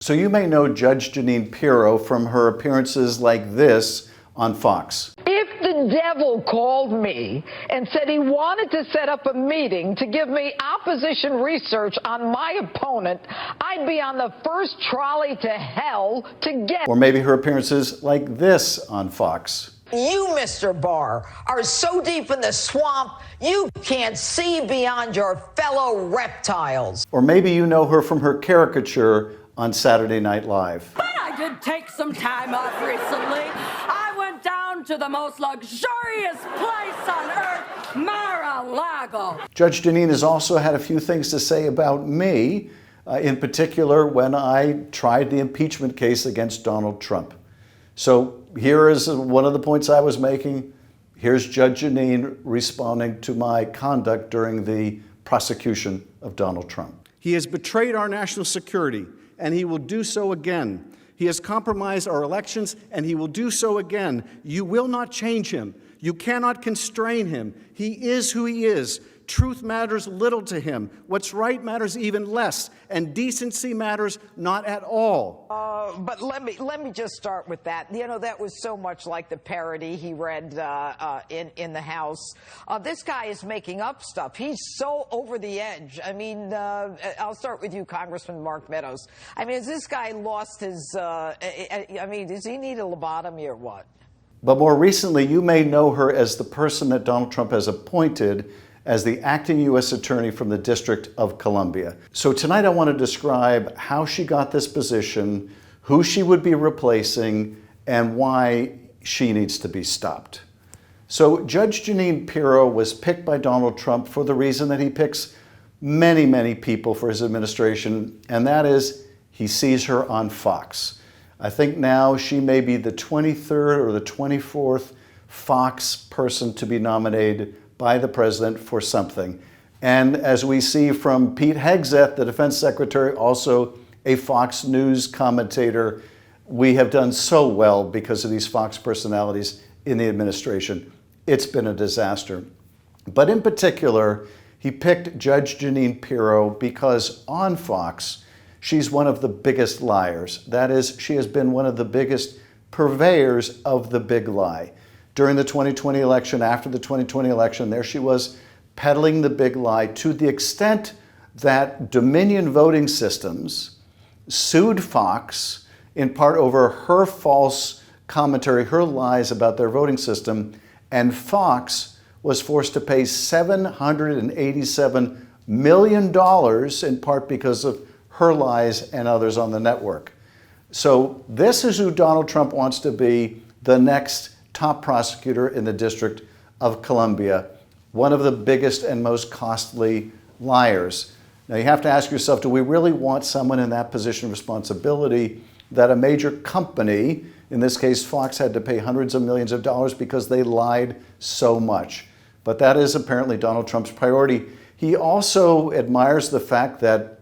So you may know Judge Jeanine Pirro from her appearances like this on Fox. If the devil called me and said he wanted to set up a meeting to give me opposition research on my opponent, I'd be on the first trolley to hell to get. Or maybe her appearances like this on Fox. You, Mr. Barr, are so deep in the swamp, you can't see beyond your fellow reptiles. Or maybe you know her from her caricature on Saturday Night Live. But I did take some time off recently. I went down to the most luxurious place on earth, Mar-a-Lago. Judge Jeanine has also had a few things to say about me, in particular when I tried the impeachment case against Donald Trump. So here is one of the points I was making. Here's Judge Jeanine responding to my conduct during the prosecution of Donald Trump. He has betrayed our national security, and he will do so again. He has compromised our elections, and he will do so again. You will not change him. You cannot constrain him. He is who he is. Truth matters little to him. What's right matters even less, and decency matters not at all. But let me just start with that. You know, that was so much like the parody he read in the House. This guy is making up stuff. He's so over the edge. I mean, I'll start with you, Congressman Mark Meadows. I mean, has this guy lost his? I mean, does he need a lobotomy or what? But more recently, you may know her as the person that Donald Trump has appointed as the acting U.S. Attorney from the District of Columbia. So tonight I want to describe how she got this position, who she would be replacing, and why she needs to be stopped. So Judge Jeanine Pirro was picked by Donald Trump for the reason that he picks many, many people for his administration, and that is he sees her on Fox. I think now she may be the 23rd or the 24th Fox person to be nominated by the president for something. And as we see from Pete Hegseth, the defense secretary, also a Fox News commentator, we have done so well because of these Fox personalities in the administration. It's been a disaster. But in particular, he picked Judge Jeanine Pirro because on Fox, she's one of the biggest liars. That is, she has been one of the biggest purveyors of the big lie. During the 2020 election, after the 2020 election, there she was peddling the big lie to the extent that Dominion Voting Systems sued Fox in part over her false commentary, her lies about their voting system, and Fox was forced to pay $787 million in part because of her lies and others on the network. So this is who Donald Trump wants to be the next top prosecutor in the District of Columbia, one of the biggest and most costly liars. Now you have to ask yourself, do we really want someone in that position of responsibility that a major company, in this case Fox, had to pay hundreds of millions of dollars because they lied so much? But that is apparently Donald Trump's priority. He also admires the fact that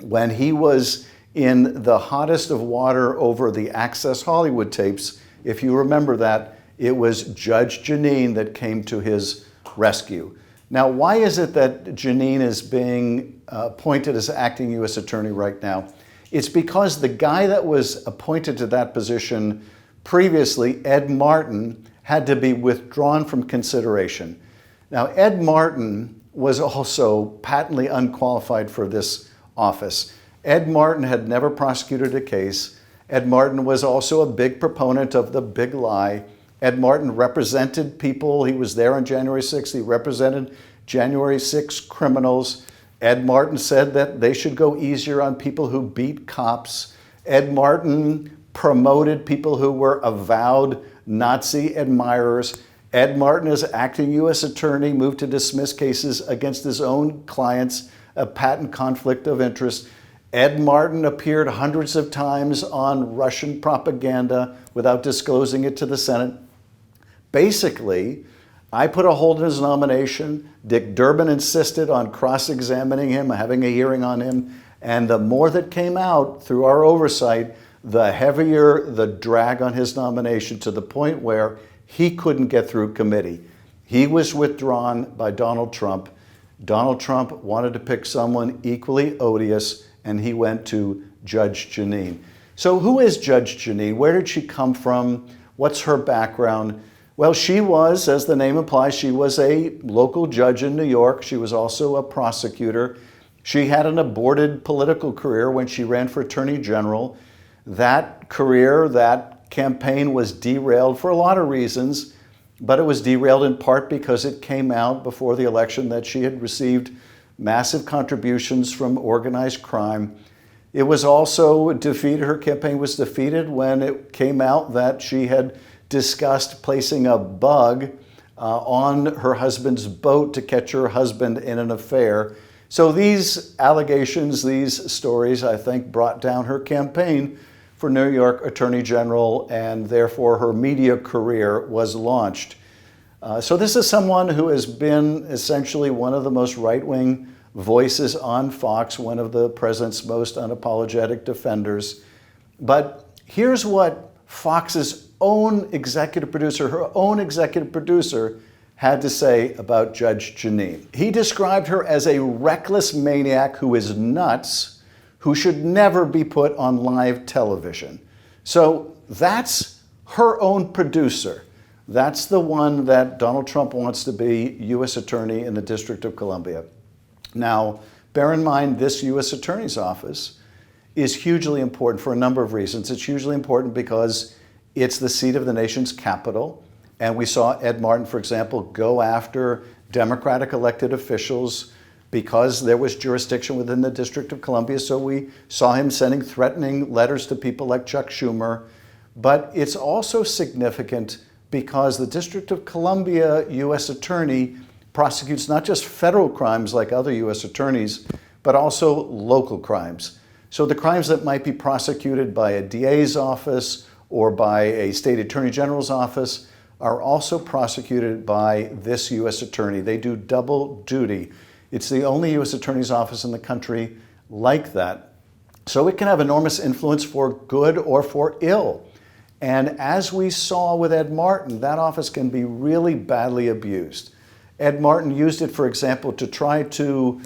when he was in the hottest of water over the Access Hollywood tapes, if you remember that, it was Judge Jeanine that came to his rescue. Now, why is it that Jeanine is being appointed as acting U.S. Attorney right now? It's because the guy that was appointed to that position previously, Ed Martin, had to be withdrawn from consideration. Now, Ed Martin was also patently unqualified for this office. Ed Martin had never prosecuted a case. Ed Martin was also a big proponent of the big lie. Ed Martin represented people. He was there on January 6th. He represented January 6th criminals. Ed Martin said that they should go easier on people who beat cops. Ed Martin promoted people who were avowed Nazi admirers. Ed Martin, as acting U.S. Attorney, moved to dismiss cases against his own clients, a patent conflict of interest. Ed Martin appeared hundreds of times on Russian propaganda without disclosing it to the Senate. Basically, I put a hold on his nomination. Dick Durbin insisted on cross-examining him, having a hearing on him. And the more that came out through our oversight, the heavier the drag on his nomination, to the point where he couldn't get through committee. He was withdrawn by Donald Trump. Donald Trump wanted to pick someone equally odious, and he went to Judge Jeanine. So who is Judge Jeanine? Where did she come from? What's her background? Well, she was, as the name implies, she was a local judge in New York. She was also a prosecutor. She had an aborted political career when she ran for Attorney General. That career, that campaign was derailed for a lot of reasons, but it was derailed in part because it came out before the election that she had received massive contributions from organized crime. It was also defeated, her campaign was defeated when it came out that she had discussed placing a bug on her husband's boat to catch her husband in an affair. So these allegations, these stories, I think, brought down her campaign for New York Attorney General, and therefore her media career was launched. So this is someone who has been essentially one of the most right-wing voices on Fox, one of the president's most unapologetic defenders. But here's what Fox's own executive producer, her own executive producer, had to say about Judge Jeanine. He described her as a reckless maniac who is nuts, who should never be put on live television. So that's her own producer. That's the one that Donald Trump wants to be U.S. Attorney in the District of Columbia. Now, bear in mind, this U.S. Attorney's Office is hugely important for a number of reasons. It's hugely important because it's the seat of the nation's capital. And we saw Ed Martin, for example, go after Democratic elected officials because there was jurisdiction within the District of Columbia. So we saw him sending threatening letters to people like Chuck Schumer. But it's also significant because the District of Columbia U.S. Attorney prosecutes not just federal crimes like other U.S. attorneys, but also local crimes. So the crimes that might be prosecuted by a DA's office or by a state attorney general's office are also prosecuted by this U.S. attorney. They do double duty. It's the only U.S. attorney's office in the country like that. So it can have enormous influence for good or for ill. And as we saw with Ed Martin, that office can be really badly abused. Ed Martin used it, for example, to try to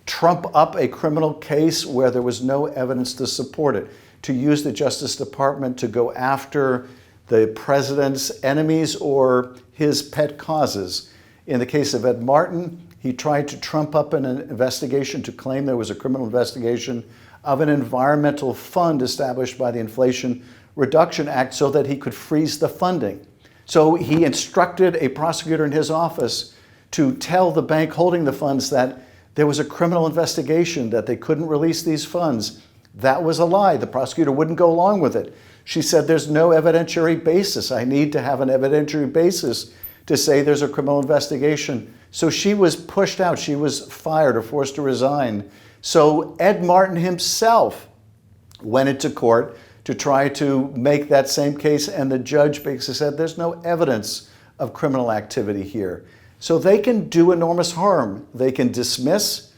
trump up a criminal case where there was no evidence to support it, to use the Justice Department to go after the president's enemies or his pet causes. In the case of Ed Martin, he tried to trump up an investigation to claim there was a criminal investigation of an environmental fund established by the Inflation Reduction Act so that he could freeze the funding. So he instructed a prosecutor in his office to tell the bank holding the funds that there was a criminal investigation, that they couldn't release these funds. That was a lie. The prosecutor wouldn't go along with it. She said, there's no evidentiary basis. I need to have an evidentiary basis to say there's a criminal investigation. So she was pushed out. She was fired or forced to resign. So Ed Martin himself went into court to try to make that same case, and the judge basically said there's no evidence of criminal activity here. So they can do enormous harm. They can dismiss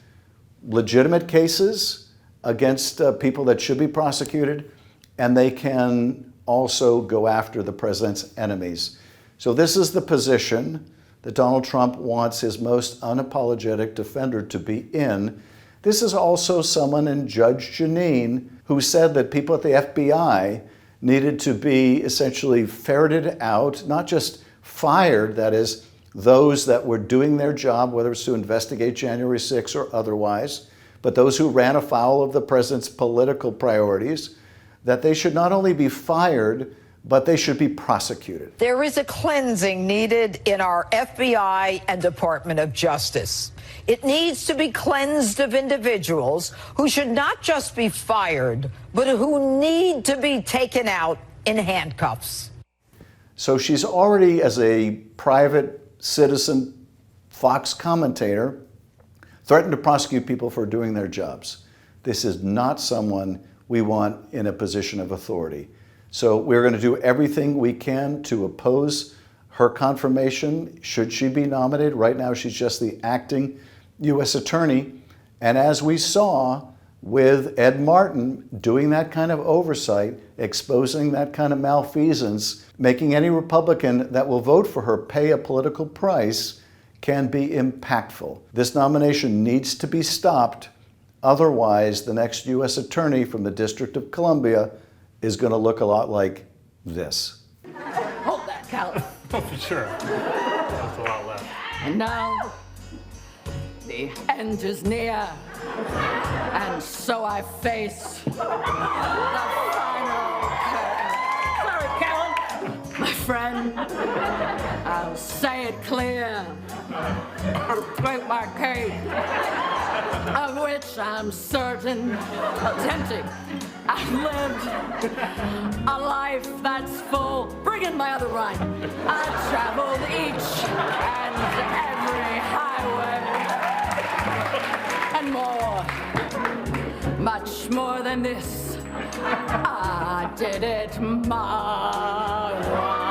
legitimate cases against people that should be prosecuted, and they can also go after the president's enemies. So this is the position that Donald Trump wants his most unapologetic defender to be in. This is also someone in Judge Jeanine who said that people at the FBI needed to be essentially ferreted out, not just fired, that is, those that were doing their job, whether it's to investigate January 6th or otherwise, but those who ran afoul of the president's political priorities, that they should not only be fired, but they should be prosecuted. There is a cleansing needed in our FBI and Department of Justice. It needs to be cleansed of individuals who should not just be fired, but who need to be taken out in handcuffs. So she's already, as a private citizen Fox commentator, threatened to prosecute people for doing their jobs. This is not someone we want in a position of authority. So we're going to do everything we can to oppose her confirmation should she be nominated. Right now, she's just the acting U.S. attorney. And as we saw with Ed Martin doing that kind of oversight, exposing that kind of malfeasance, making any Republican that will vote for her pay a political price, can be impactful. This nomination needs to be stopped Otherwise, the next U.S. attorney from the District of Columbia is going to look a lot like this. Hold that, Cal. Oh, for sure. That's a lot less. And now, the end is near. And so I face the final curtain. Sorry, Callan. My friend, I'll say it clear. Break my cake, of which I'm certain, tempting. I've lived a life that's full. Bring in my other rhyme. I've traveled each and every highway and more, much more than this. I did it my way.